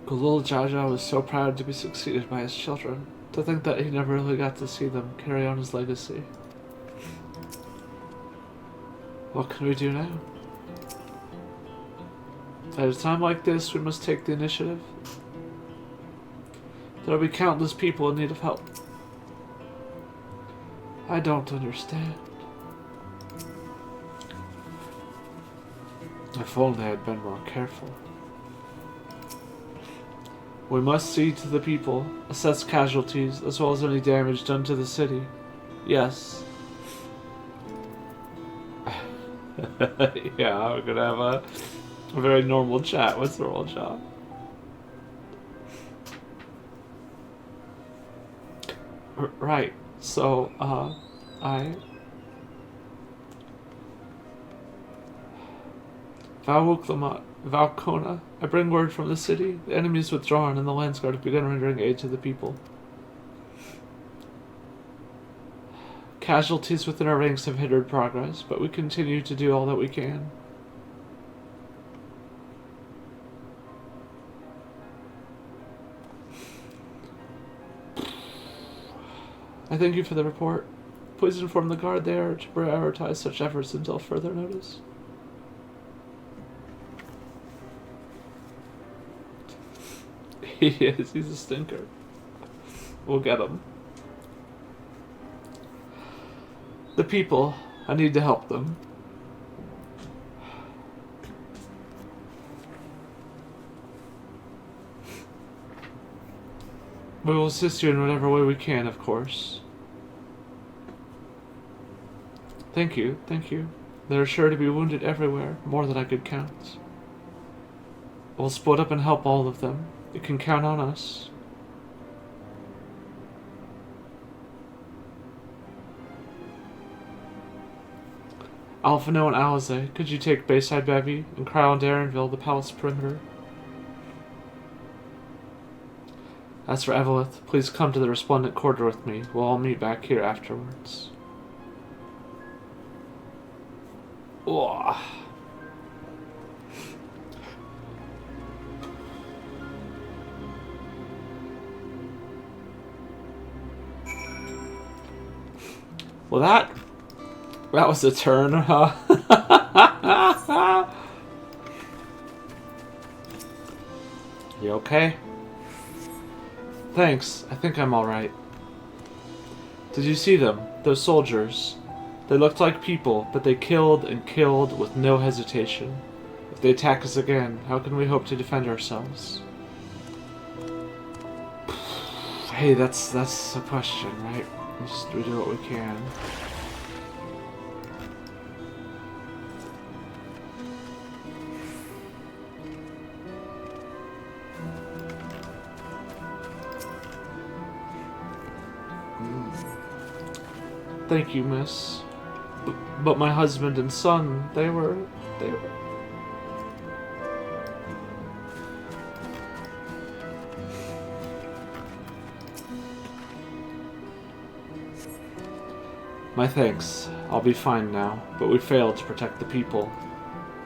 Gulul Jaja was so proud to be succeeded by his children, to think that he never really got to see them carry on his legacy. What can we do now? At a time like this, we must take the initiative. There will be countless people in need of help. I don't understand. If only I had been more careful. We must see to the people, assess casualties, as well as any damage done to the city. Yes. Yeah, we're gonna have a very normal chat with Normal John. Right, so, Valcona, I bring word from the city. The enemy is withdrawn, and the Landsguard have begun rendering aid to the people. Casualties within our ranks have hindered progress, but we continue to do all that we can. I thank you for the report. Please inform the guard there to prioritize such efforts until further notice. He is. He's a stinker. We'll get him. The people. I need to help them. We will assist you in whatever way we can, of course. Thank you, thank you. There are sure to be wounded everywhere, more than I could count. We'll split up and help all of them. You can count on us. Alphino and Alize, could you take Bayside Bevy and Crowell and Darrenville, the palace perimeter? As for Evelith, please come to the Resplendent Quarter with me. We'll all meet back here afterwards. Oh. Well, that was a turn, huh? You okay? Thanks. I think I'm alright. Did you see them? Those soldiers. They looked like people, but they killed and killed with no hesitation. If they attack us again, how can we hope to defend ourselves? Hey, that's a question, right? We do what we can. Thank you, miss. But my husband and son, they were... My thanks. I'll be fine now, but we failed to protect the people.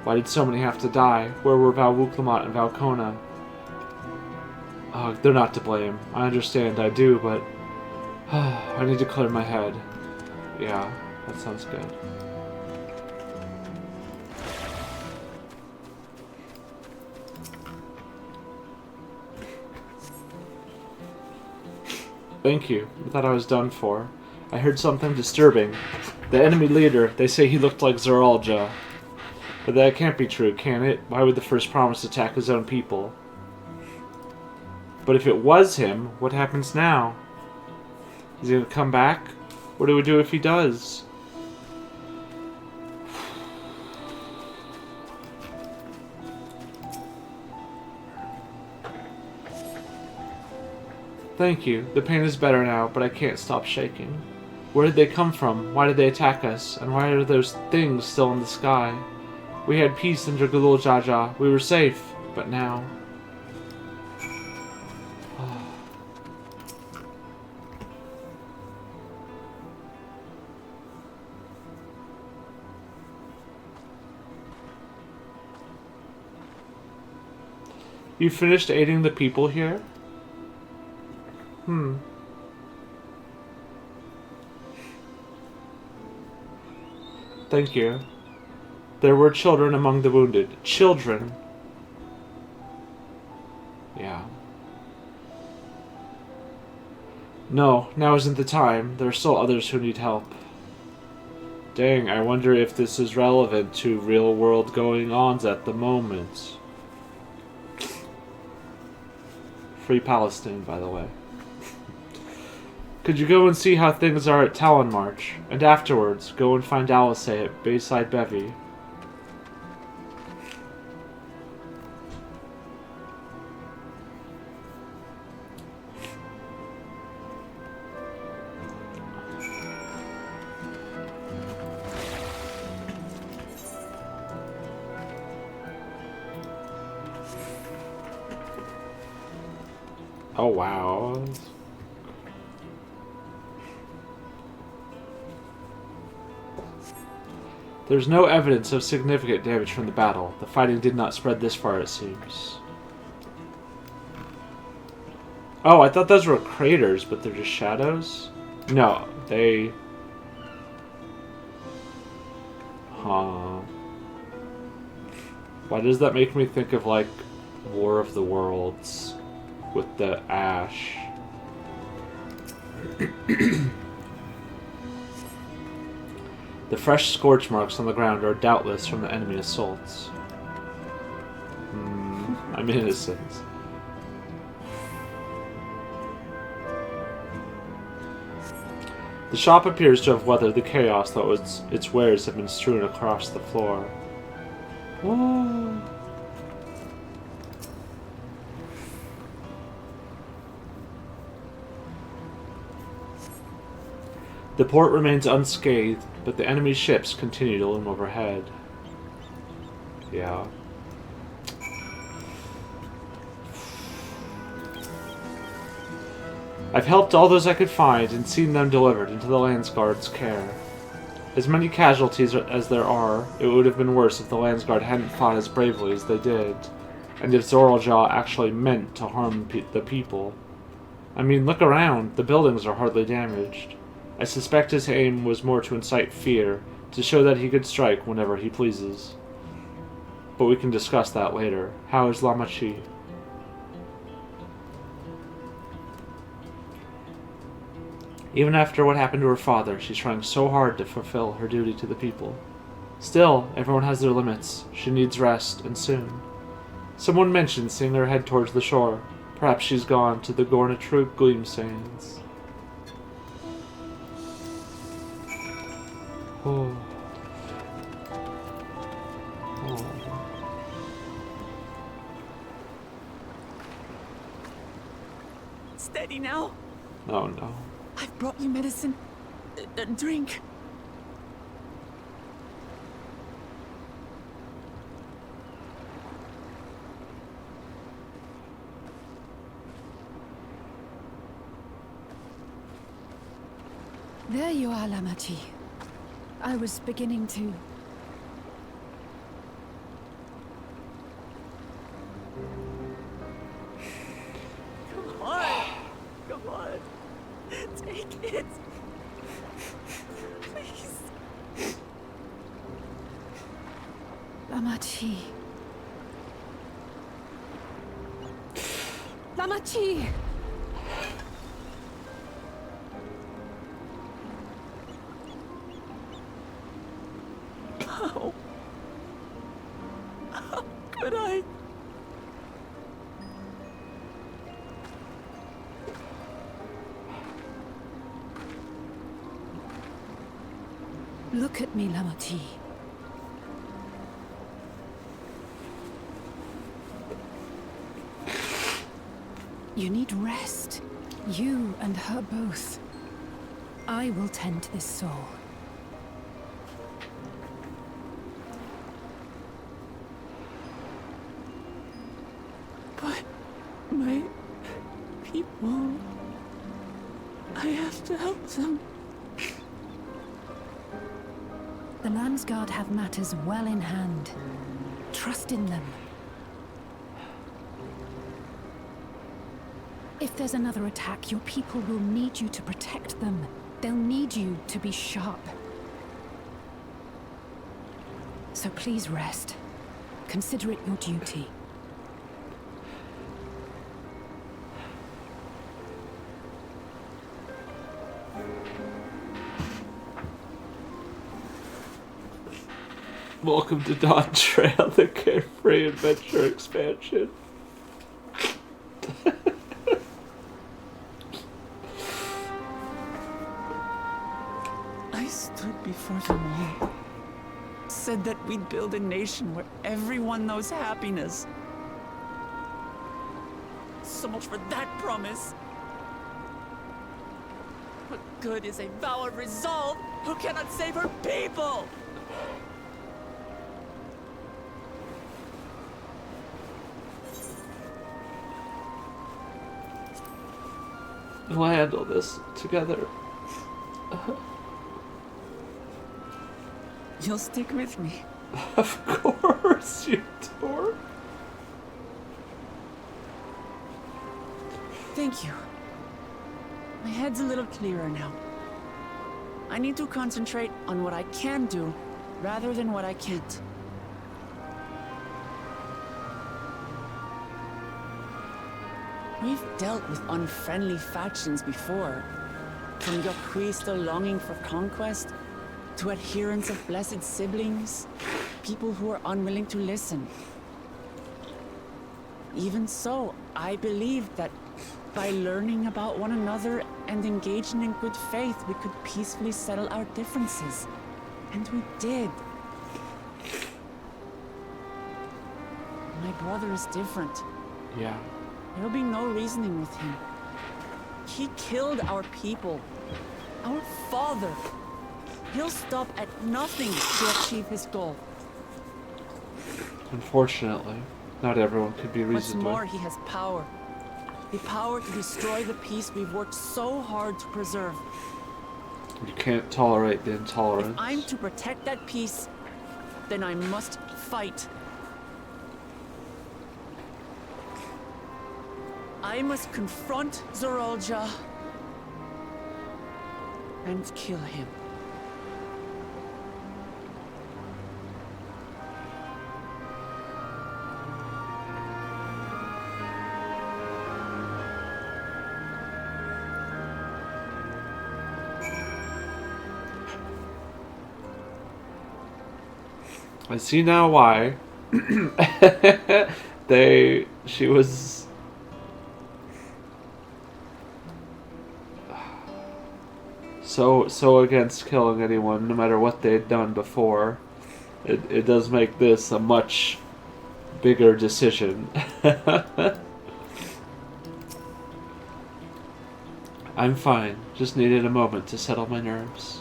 Why did so many have to die? Where were Valwuklamat and Valcona? They're not to blame. I understand, I do, but... I need to clear my head. Yeah, that sounds good. Thank you. I thought I was done for. I heard something disturbing. The enemy leader, they say he looked like Zoralja. But that can't be true, can it? Why would the first promise attack his own people? But if it was him, what happens now? Is he gonna come back? What do we do if he does? Thank you. The pain is better now, but I can't stop shaking. Where did they come from? Why did they attack us? And why are those things still in the sky? We had peace under Gulul Jaja. We were safe, but now... You finished aiding the people here? Thank you. There were children among the wounded. Children! Yeah. No, now isn't the time. There are still others who need help. Dang, I wonder if this is relevant to real-world going-ons at the moment. Free Palestine, by the way. Could you go and see how things are at Talon March? And afterwards, go and find Alice at Bayside Bevy. Oh, wow. There's no evidence of significant damage from the battle. The fighting did not spread this far, it seems. Oh, I thought those were craters, but they're just shadows? No, they... Huh. Why does that make me think of, like, War of the Worlds with the ash? The fresh scorch marks on the ground are doubtless from the enemy assaults. I'm innocent. The shop appears to have weathered the chaos that was its wares have been strewn across the floor. Whoa. The port remains unscathed, but the enemy ships continue to loom overhead. Yeah. I've helped all those I could find and seen them delivered into the Landsguard's care. As many casualties as there are, it would have been worse if the Landsguard hadn't fought as bravely as they did, and if Zoraljaw actually meant to harm the people. I mean, look around. The buildings are hardly damaged. I suspect his aim was more to incite fear, to show that he could strike whenever he pleases. But we can discuss that later. How is Lamachi? Even after what happened to her father, she's trying so hard to fulfill her duty to the people. Still, everyone has their limits. She needs rest, and soon. Someone mentioned seeing her head towards the shore. Perhaps she's gone to the Gornatruk Gleam Sands. Oh. Oh. Steady now. Oh no. I've brought you medicine. A drink. There you are, Lamachi. I was beginning to... Come on. Come on. Take it. Please. Lamachi. Lamachi! How could I? Look at me, Lamachi. You need rest. You and her both. I will tend to this soul. But my people, I have to help them. The Landsguard have matters well in hand. Trust in them. If there's another attack, your people will need you to protect them. They'll need you to be sharp. So please rest. Consider it your duty. Welcome to Dawntrail, the carefree adventure expansion. I stood before them all. Said that we'd build a nation where everyone knows happiness. So much for that promise. What good is a vow of resolve who cannot save her people? We'll handle this together. You'll stick with me. Of course you do. Thank you. My head's a little clearer now. I need to concentrate on what I can do, rather than what I can't. We've dealt with unfriendly factions before. From Yokri still longing for conquest, to adherents of blessed siblings, people who are unwilling to listen. Even so, I believed that by learning about one another and engaging in good faith, we could peacefully settle our differences. And we did. My brother is different. Yeah. There will be no reasoning with him. He killed our people. Our father. He'll stop at nothing to achieve his goal. Unfortunately, not everyone could be What's reasoned more, with. he has power. The power to destroy the peace we've worked so hard to preserve. You can't tolerate the If intolerance. I'm to protect that peace, then I must fight. I must confront Zorolja and kill him. I see now why she was so against killing anyone, no matter what they'd done before. It does make this a much bigger decision. I'm fine, just needed a moment to settle my nerves.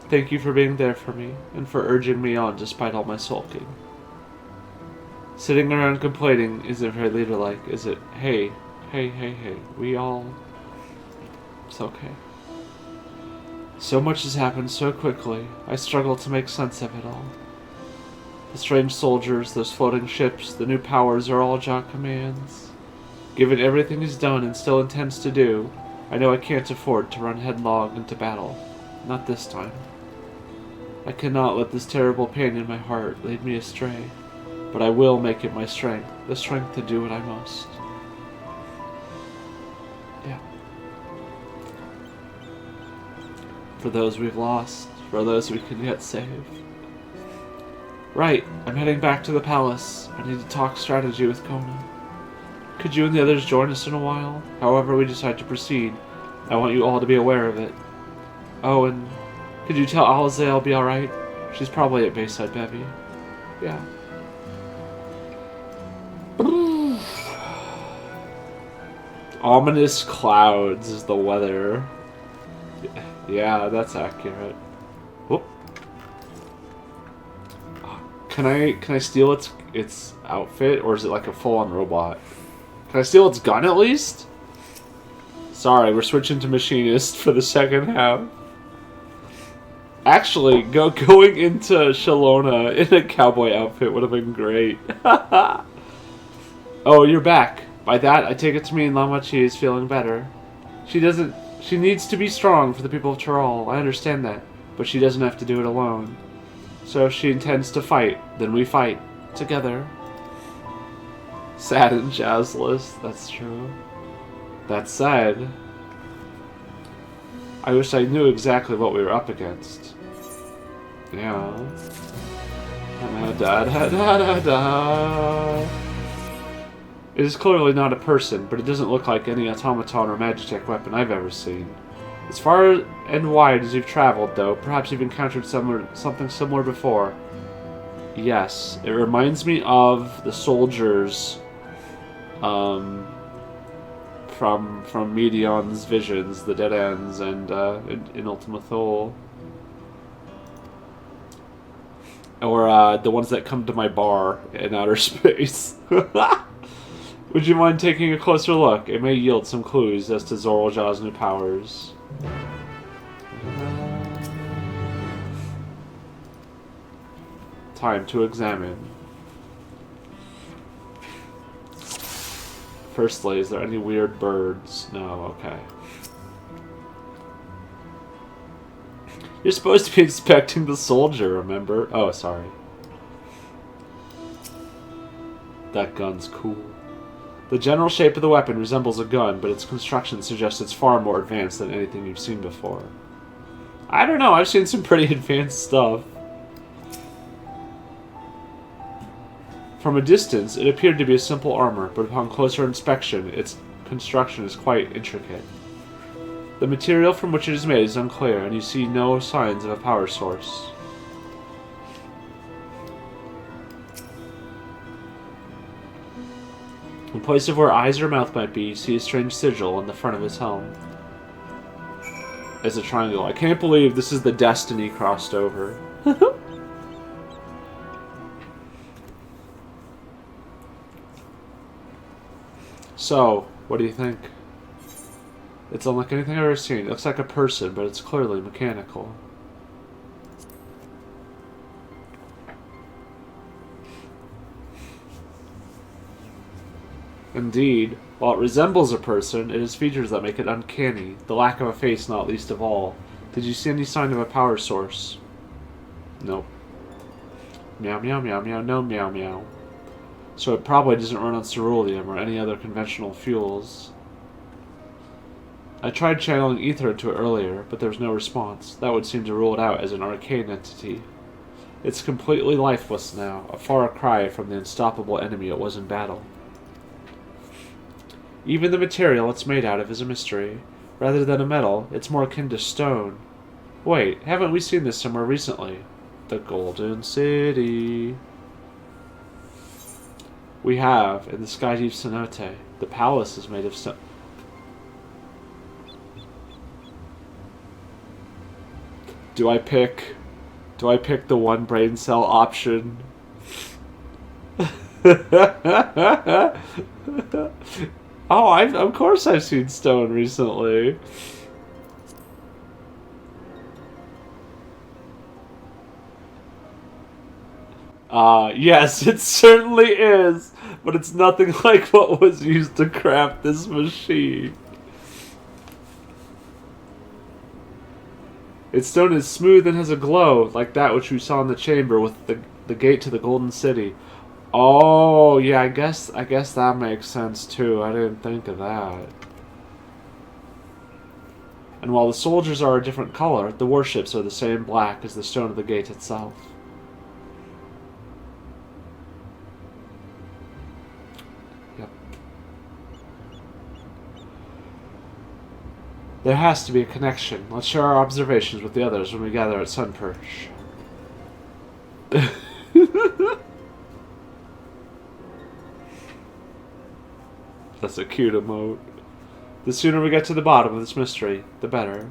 Thank you for being there for me, and for urging me on despite all my sulking. Sitting around complaining isn't very leader-like, is it? Hey, we all... It's okay. So much has happened so quickly, I struggle to make sense of it all. The strange soldiers, those floating ships, the new powers are all Jah commands. Given everything he's done and still intends to do, I know I can't afford to run headlong into battle. Not this time. I cannot let this terrible pain in my heart lead me astray, but I will make it my strength, the strength to do what I must. Yeah. For those we've lost, for those we can yet save. Right, I'm heading back to the palace. I need to talk strategy with Kona. Could you and the others join us in a while? However we decide to proceed, I want you all to be aware of it. Oh, and could you tell Alize I'll be alright? She's probably at Bayside Bevy. Yeah. Ominous clouds is the weather. Yeah, that's accurate. Whoop. Can I steal its outfit, or is it like a full-on robot? Can I steal its gun at least? Sorry, we're switching to machinist for the second half. Actually, going into Shalona in a cowboy outfit would have been great. Oh, you're back. By that, I take it to mean Lama Chi is feeling better. She needs to be strong for the people of Tyrol. I understand that. But she doesn't have to do it alone. So if she intends to fight, then we fight. Together. Sad and jazzless. That's true. That said, I wish I knew exactly what we were up against. Yeah. Da da da da da. It is clearly not a person, but it doesn't look like any automaton or Magitech weapon I've ever seen. As far and wide as you've traveled, though, perhaps you've encountered something similar before. Yes, it reminds me of the soldiers from Medion's visions, the Dead Ends, and in Ultima Thule. Or the ones that come to my bar in outer space. Would you mind taking a closer look? It may yield some clues as to Zoralja's new powers. Time to examine. Firstly, is there any weird birds? No, okay. You're supposed to be inspecting the soldier, remember? Oh, sorry. That gun's cool. The general shape of the weapon resembles a gun, but its construction suggests it's far more advanced than anything you've seen before. I don't know, I've seen some pretty advanced stuff. From a distance, it appeared to be a simple armor, but upon closer inspection, its construction is quite intricate. The material from which it is made is unclear, and you see no signs of a power source. In place of where eyes or mouth might be, you see a strange sigil on the front of his helm. It's a triangle. I can't believe this is the Destiny crossed over. So, what do you think? It's unlike anything I've ever seen. It looks like a person, but it's clearly mechanical. Indeed, while it resembles a person, it has features that make it uncanny. The lack of a face not least of all. Did you see any sign of a power source? Nope. Meow meow meow meow, no meow meow. So it probably doesn't run on ceruleum or any other conventional fuels. I tried channeling ether into it earlier, but there was no response. That would seem to rule it out as an arcane entity. It's completely lifeless now, a far cry from the unstoppable enemy it was in battle. Even the material it's made out of is a mystery. Rather than a metal, it's more akin to stone. Wait, haven't we seen this somewhere recently? The Golden City. We have, in the Skydeep Cenote. The palace is made of stone. Do I pick the one brain cell option? Oh, of course I've seen stone recently. Yes, it certainly is, but it's nothing like what was used to craft this machine. Its stone is smooth and has a glow, like that which we saw in the chamber with the gate to the Golden City. Oh, yeah, I guess that makes sense too. I didn't think of that. And while the soldiers are a different color, the warships are the same black as the stone of the gate itself. Yep. There has to be a connection. Let's share our observations with the others when we gather at Sunperch. That's a cute emote. The sooner we get to the bottom of this mystery, the better.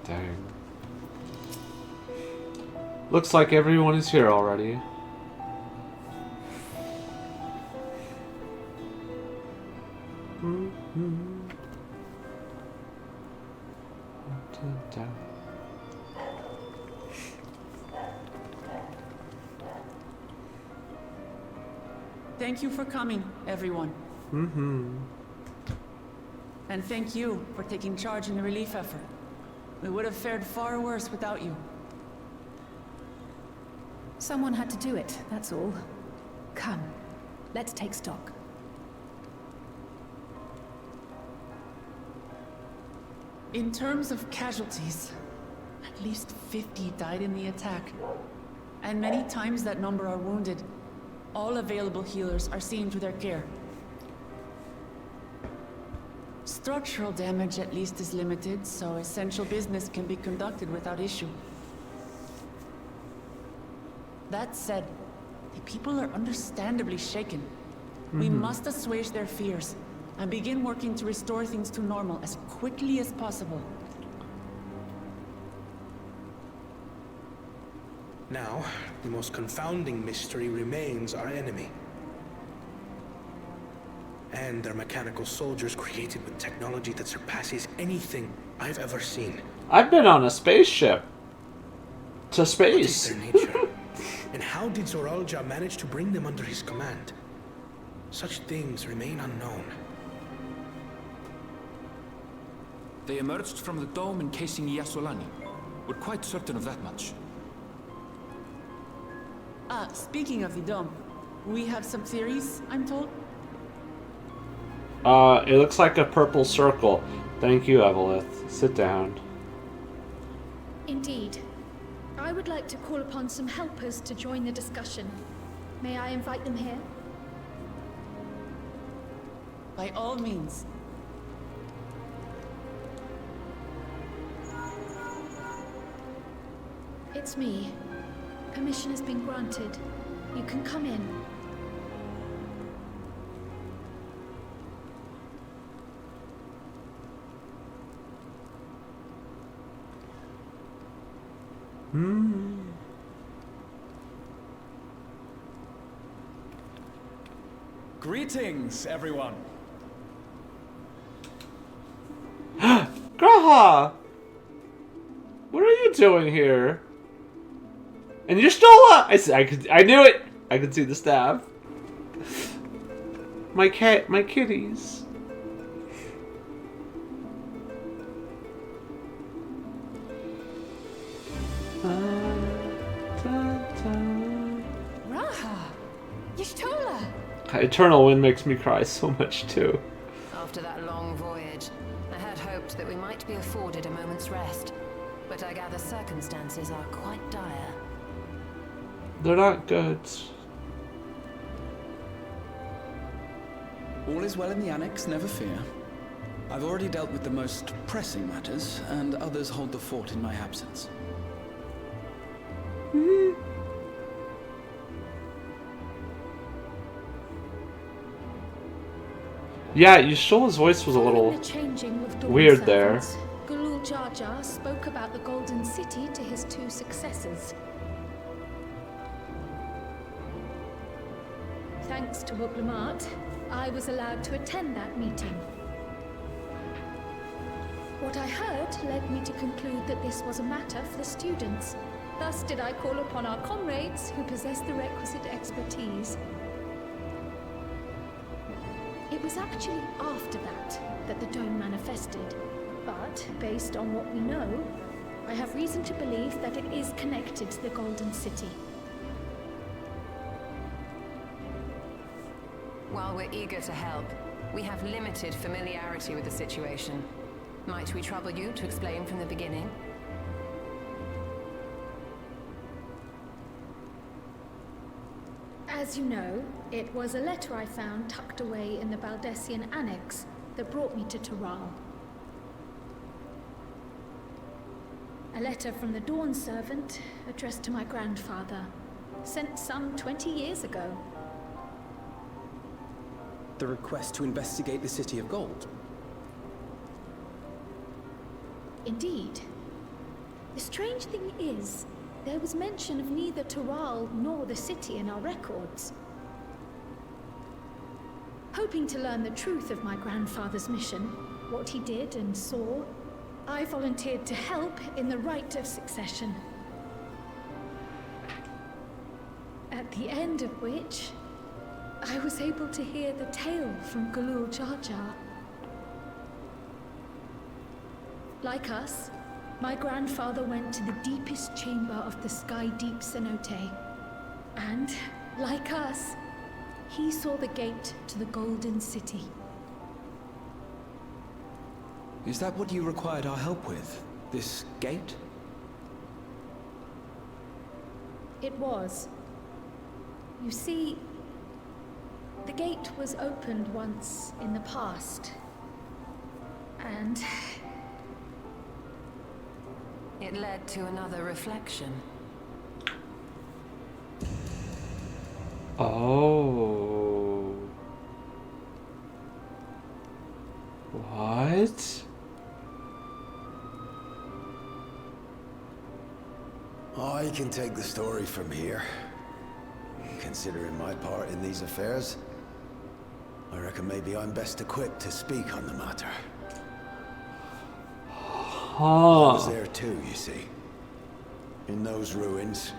Dang. Looks like everyone is here already. thank you for coming, everyone. And thank you for taking charge in the relief effort. We would have fared far worse without you. Someone had to do it, that's all. Come, let's take stock. In terms of casualties, at least 50 died in the attack. And many times that number are wounded. All available healers are seen to their care. Structural damage at least is limited, so essential business can be conducted without issue. That said, the people are understandably shaken. We must assuage their fears and begin working to restore things to normal as quickly as possible. Now, the most confounding mystery remains our enemy. And their mechanical soldiers created with technology that surpasses anything I've ever seen. I've been on a spaceship. To What is space. their nature? And how did Zoralja manage to bring them under his command? Such things remain unknown. They emerged from the dome encasing Yasolani. We're quite certain of that much. Speaking of the dome, we have some theories, I'm told. It looks like a purple circle. Thank you, Evelith. Sit down. Indeed. I would like to call upon some helpers to join the discussion. May I invite them here? By all means. It's me. Permission has been granted. You can come in. Greetings, everyone. Graha! What are you doing here? And you're still up! I knew it! I could see the staff. My kitties. Raha! Y'shtola! Eternal Wind makes me cry so much too. After that long voyage, I had hoped that we might be afforded a moment's rest, but I gather circumstances are quite dire. They're not good. All is well in the Annex, never fear. I've already dealt with the most pressing matters, and others hold the fort in my absence. Yeah, Yashtola's voice was a little Following the changing of Dawn weird there. servants, Galul Jar Jar spoke about the Golden City to his two successors. Thanks to Wuglamat, I was allowed to attend that meeting. What I heard led me to conclude that this was a matter for the students. Thus did I call upon our comrades who possess the requisite expertise. It was actually after that the dome manifested. But, based on what we know, I have reason to believe that it is connected to the Golden City. While we're eager to help, we have limited familiarity with the situation. Might we trouble you to explain from the beginning? As you know, it was a letter I found tucked away in the Baldessian Annex that brought me to Toral. A letter from the Dawn servant, addressed to my grandfather, sent some 20 years ago. The request to investigate the City of Gold. Indeed. The strange thing is, there was mention of neither Toral nor the city in our records. Hoping to learn the truth of my grandfather's mission, what he did and saw, I volunteered to help in the rite of succession. At the end of which, I was able to hear the tale from Galul Jar Jar. Like us, my grandfather went to the deepest chamber of the Sky Deep Cenote. And, like us, he saw the gate to the Golden City. Is that what you required our help with? This gate? It was. You see, the gate was opened once in the past. And It led to another reflection. Oh. What? I can take the story from here. Considering my part in these affairs, I reckon maybe I'm best equipped to speak on the matter. I was there too, you see. In those ruins,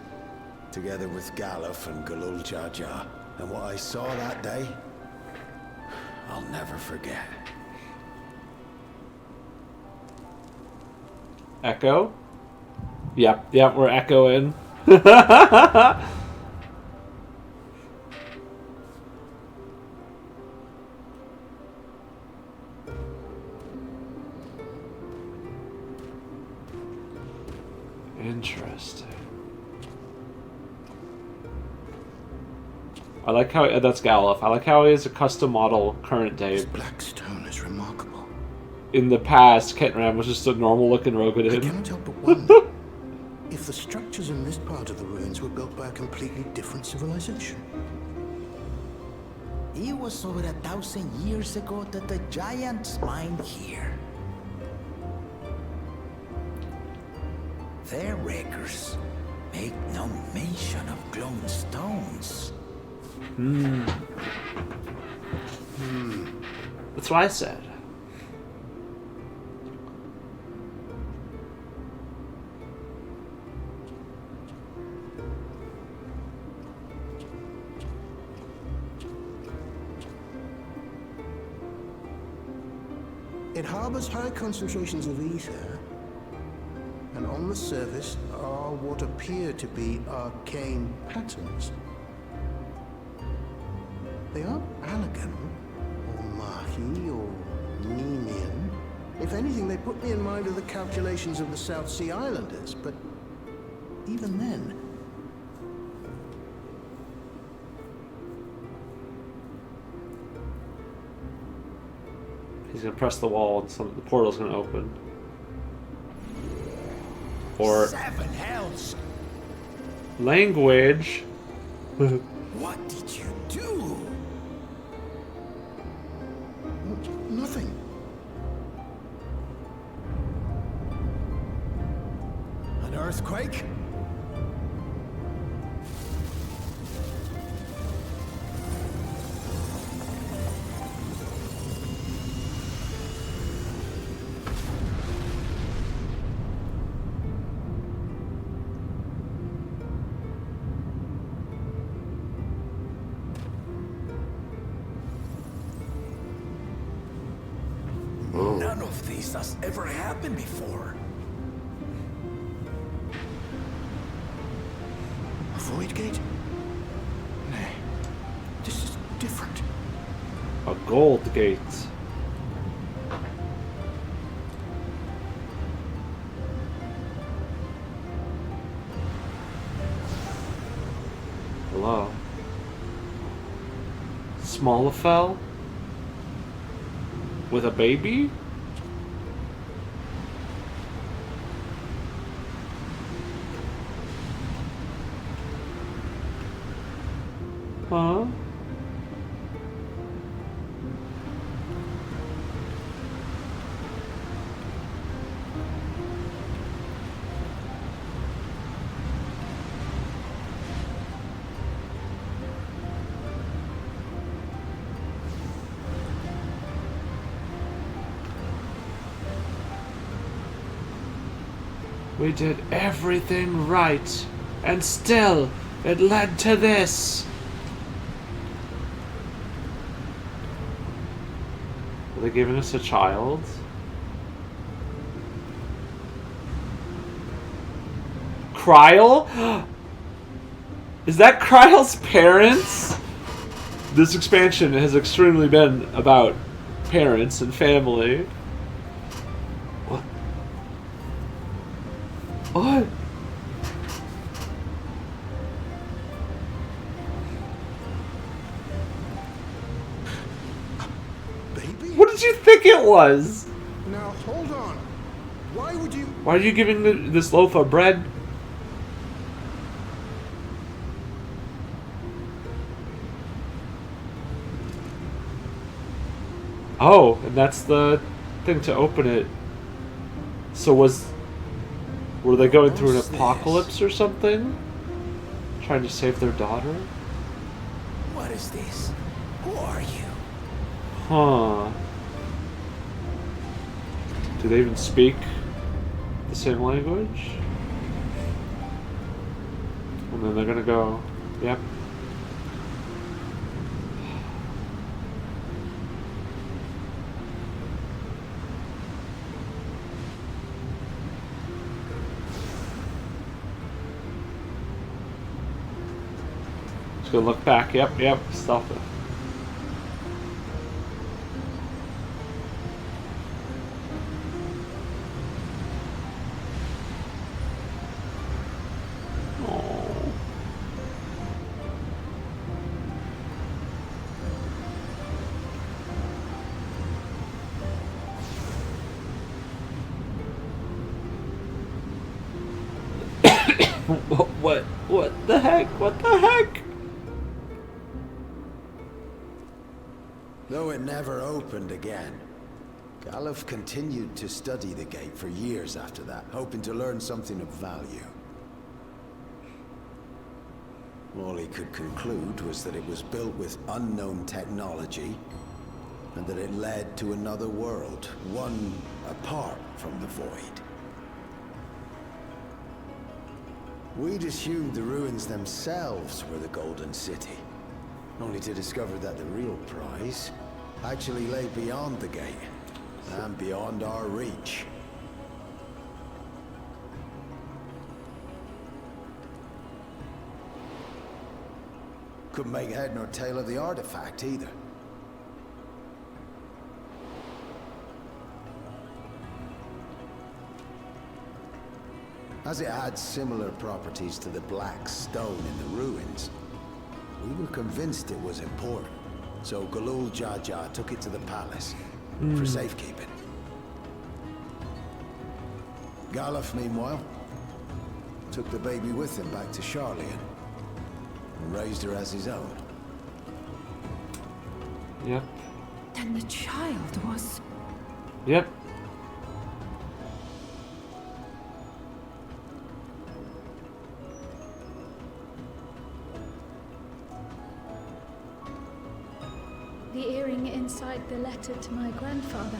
together with Galuf and Galul Jar Jar. And what I saw that day, I'll never forget. Echo? Yep, we're echoing. Interesting. I like how that's Galuf. I like how he is a custom model current day. This black stone is remarkable. In the past, Ketram was just a normal-looking I Rogadin. cannot help but wonder if the structures in this part of the ruins were built by a completely different civilization. It was over 1,000 years ago that the giants mined here. Their records make no mention of glowing stones. That's what I said. It harbors high concentrations of ether, and on the surface are what appear to be arcane patterns. They aren't Allagan, or Mahi, or Nemian. If anything, they put me in mind of the calculations of the South Sea Islanders, but even then... He's gonna press the wall and the portal's gonna open. Or... Seven hells! Language. What did you do? Nothing. An earthquake? None of this has ever happened before. A void gate? Nay, this is different. A gold gate. Hello. Smallafell? With a baby? Huh? We did everything right, and still it led to this. Are they giving us a child? Kryl? Is that Kryl's parents? This expansion has extremely been about parents and family. What? What? Baby? What did you think it was? Now, hold on. Why would you... Why are you giving this loaf of bread? Oh, and that's the thing to open it. So were they going through an apocalypse or something? Trying to save their daughter? What is this? Who are you? Huh. Do they even speak the same language? And then they're gonna go, yep. Just gonna look back, yep, stop it. What the heck? What the heck? Though it never opened again, Galuf continued to study the gate for years after that, hoping to learn something of value. All he could conclude was that it was built with unknown technology, and that it led to another world, one apart from the Void. We'd assumed the ruins themselves were the Golden City, only to discover that the real prize actually lay beyond the gate, and beyond our reach. Couldn't make head nor tail of the artifact either. As it had similar properties to the black stone in the ruins, we were convinced it was important, so Galul Jaja took it to the palace for safekeeping. Galuf, meanwhile, took the baby with him back to Charlian and raised her as his own. Yep. Then the child was... Yep. The earring inside the letter to my grandfather.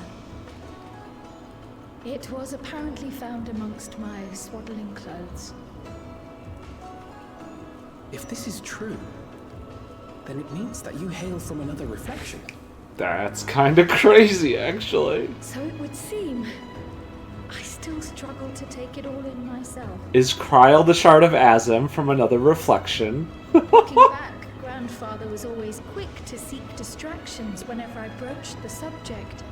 It was apparently found amongst my swaddling clothes. If this is true, then it means that you hail from another reflection. That's kind of crazy, actually. So it would seem. I still struggle to take it all in myself. Is Kryl the Shard of Azem from another reflection? Looking back, Grandfather was always quick to seek distractions whenever I broached the subject.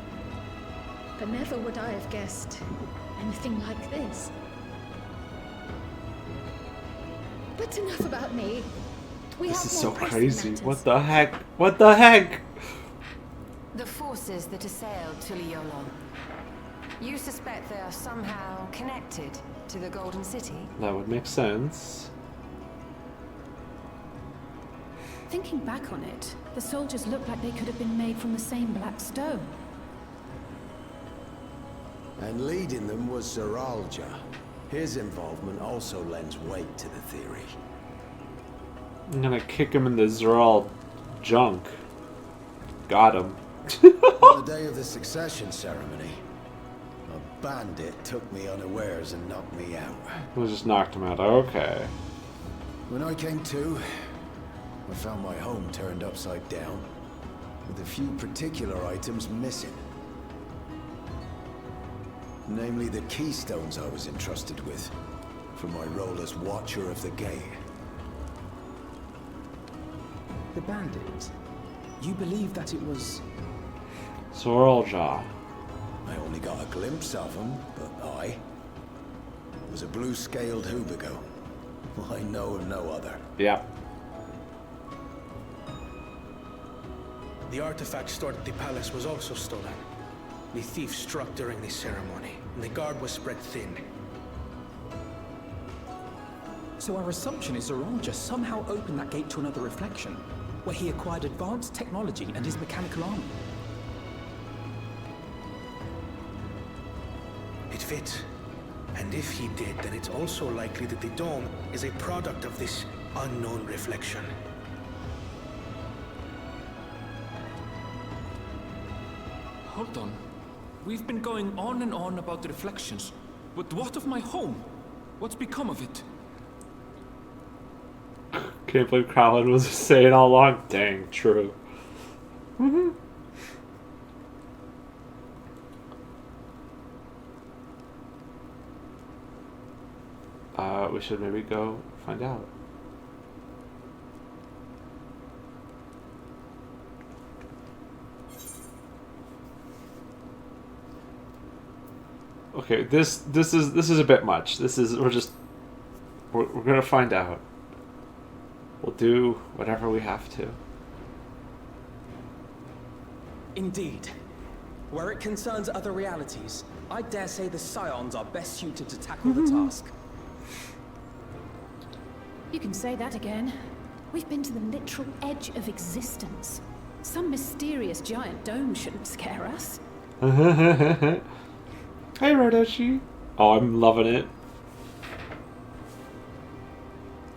But never would I have guessed anything like this. But enough about me. This is so crazy. What the heck? What the heck? The forces that assailed Tuliyollon. You suspect they are somehow connected to the Golden City? That would make sense. Thinking back on it, the soldiers looked like they could have been made from the same black stone. And leading them was Zeralja. His involvement also lends weight to the theory. I'm gonna kick him in the Zeral junk. Got him. On the day of the succession ceremony, a bandit took me unawares and knocked me out. We just knocked him out. Okay. When I came to, I found my home turned upside down, with a few particular items missing. Namely the keystones I was entrusted with, for my role as Watcher of the Gate. The bandit. You believe that it was... Zoralja. I only got a glimpse of him, but I was a blue-scaled Hubigo. I know of no other. Yeah. The artifact stored at the palace was also stolen. The thief struck during the ceremony, and the guard was spread thin. So our assumption is Zoralja somehow opened that gate to another reflection, where he acquired advanced technology and his mechanical army. It fits. And if he did, then it's also likely that the dome is a product of this unknown reflection. Hold on. We've been going on and on about the reflections. But what of my home? What's become of it? Can't believe Crowlin was saying all along. Dang, true. We should maybe go find out. Okay, this is a bit much. We're gonna find out. We'll do whatever we have to. Indeed. Where it concerns other realities, I dare say the Scions are best suited to tackle the task. You can say that again. We've been to the literal edge of existence. Some mysterious giant dome shouldn't scare us. Hey, Rodoshi. Oh, I'm loving it.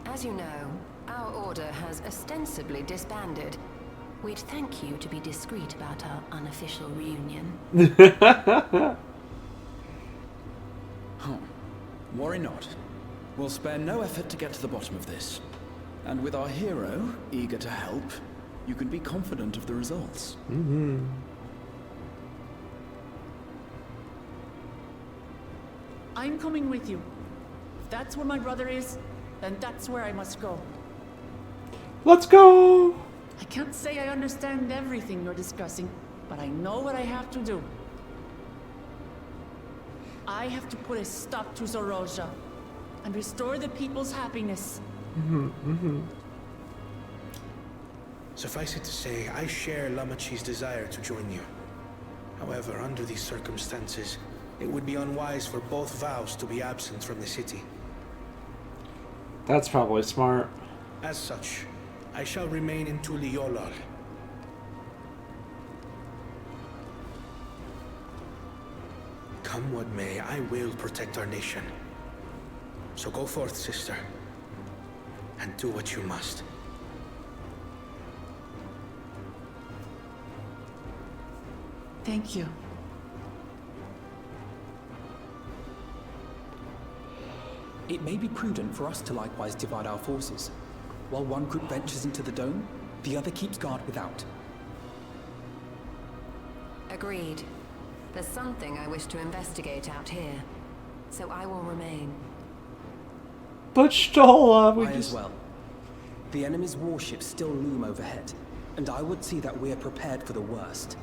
As you know, our order has ostensibly disbanded. We'd thank you to be discreet about our unofficial reunion. Worry not. We'll spare no effort to get to the bottom of this. And with our hero eager to help, you can be confident of the results. I'm coming with you. If that's where my brother is, then that's where I must go. Let's go! I can't say I understand everything you're discussing, but I know what I have to do. I have to put a stop to Zoralja and restore the people's happiness. Suffice it to say, I share Lamachi's desire to join you. However, under these circumstances, it would be unwise for both vows to be absent from the city. That's probably smart. As such, I shall remain in Tuliolal. Come what may, I will protect our nation. So go forth, sister, and do what you must. Thank you. It may be prudent for us to likewise divide our forces. While one group ventures into the dome, the other keeps guard without. Agreed. There's something I wish to investigate out here, so I will remain. But Stola, I as well. The enemy's warships still loom overhead, and I would see that we are prepared for the worst.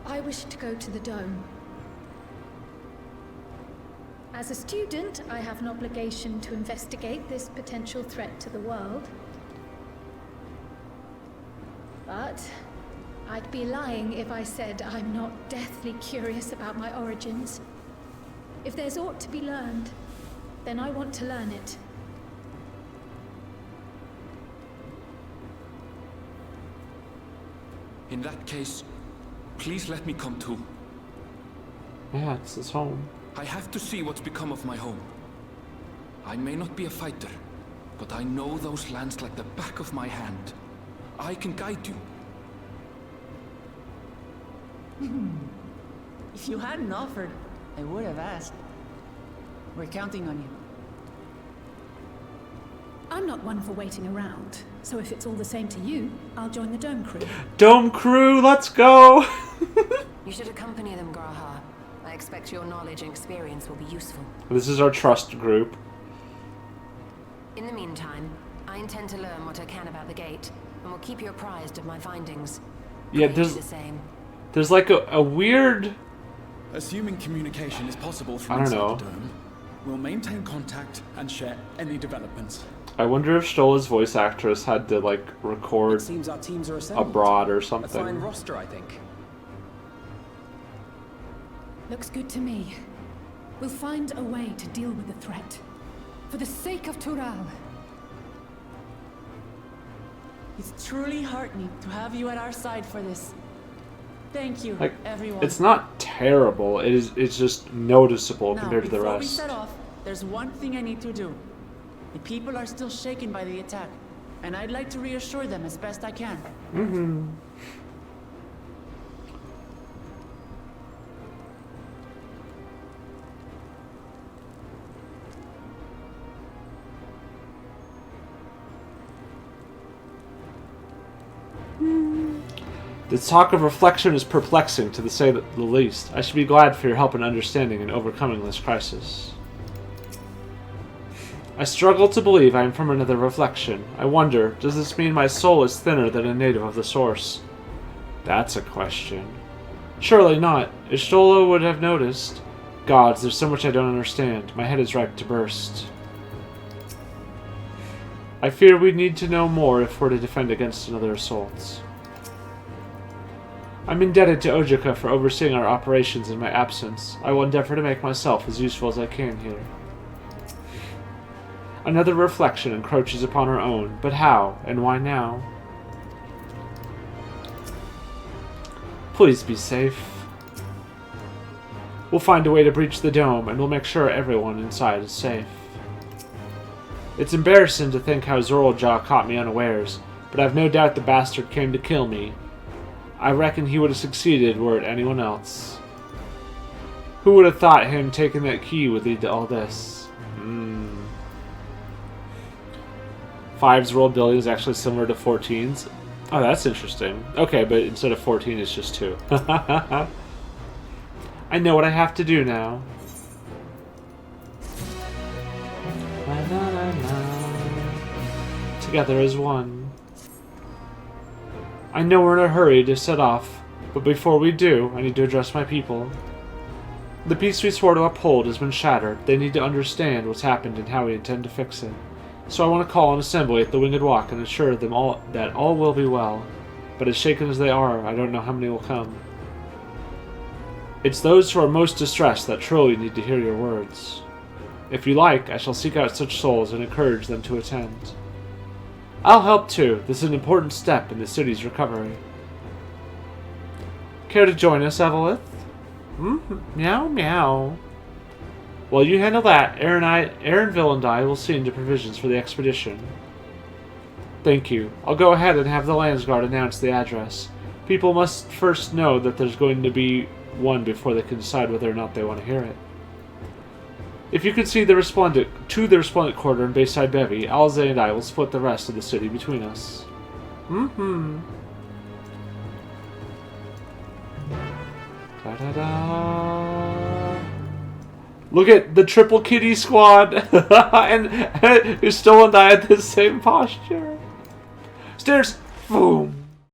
I wish to go to the dome. As a student, I have an obligation to investigate this potential threat to the world. But I'd be lying if I said I'm not deathly curious about my origins. If there's aught to be learned, then I want to learn it. In that case, please let me come too. Yeah, it's his home. I have to see what's become of my home. I may not be a fighter, but I know those lands like the back of my hand. I can guide you. If you hadn't offered, I would have asked. We're counting on you. I'm not one for waiting around, so if it's all the same to you, I'll join the Dome crew. Dome crew, let's go! You should accompany them, Graha. I expect your knowledge and experience will be useful. This is our trust group. In the meantime, I intend to learn what I can about the gate, and will keep you apprised of my findings. Yeah, Pray you the same. there's like a weird... Assuming communication is possible from I don't inside know. the dome, we'll maintain contact and share any developments. I wonder if Stola's voice actress had to, like, record It seems our teams are assembled. abroad or A fine something. roster, I think. Looks good to me. We'll find a way to deal with the threat. For the sake of Tural. It's truly heartening to have you at our side for this. Thank you, Like, everyone. it's not terrible. It's just noticeable Now, compared to the before we rest. set off, there's one thing I need to do. The people are still shaken by the attack, and I'd like to reassure them as best I can. Mm-hmm. The talk of reflection is perplexing, to say the least. I should be glad for your help in understanding and overcoming this crisis. I struggle to believe I am from another reflection. I wonder, does this mean my soul is thinner than a native of the source? That's a question. Surely not. Ishtola would have noticed. Gods, there's so much I don't understand. My head is ripe to burst. I fear we need to know more if we're to defend against another assault. I'm indebted to Ojika for overseeing our operations in my absence. I will endeavor to make myself as useful as I can here. Another reflection encroaches upon our own, but how, and why now? Please be safe. We'll find a way to breach the dome, and we'll make sure everyone inside is safe. It's embarrassing to think how Zoraljaw caught me unawares, but I've no doubt the bastard came to kill me. I reckon he would have succeeded were it anyone else. Who would have thought him taking that key would lead to all this? 5's roll ability is actually similar to 14's. Oh, that's interesting. Okay, but instead of 14, it's just 2. I know what I have to do now. Together as one. I know we're in a hurry to set off, but before we do, I need to address my people. The peace we swore to uphold has been shattered. They need to understand what's happened and how we intend to fix it. So I want to call an assembly at the Winged Walk and assure them all that all will be well. But as shaken as they are, I don't know how many will come. It's those who are most distressed that truly need to hear your words. If you like, I shall seek out such souls and encourage them to attend. I'll help too. This is an important step in the city's recovery. Care to join us, Evelith? Meow, meow. While you handle that, Aaronville and I will see into provisions for the expedition. Thank you. I'll go ahead and have the Landsguard announce the address. People must first know that there's going to be one before they can decide whether or not they want to hear it. If you could see the Resplendent Quarter in Bayside Bevy, Alze and I will split the rest of the city between us. Da-da-da. Look at the triple kitty squad! and who's still and I at the same posture. Stairs! Boom!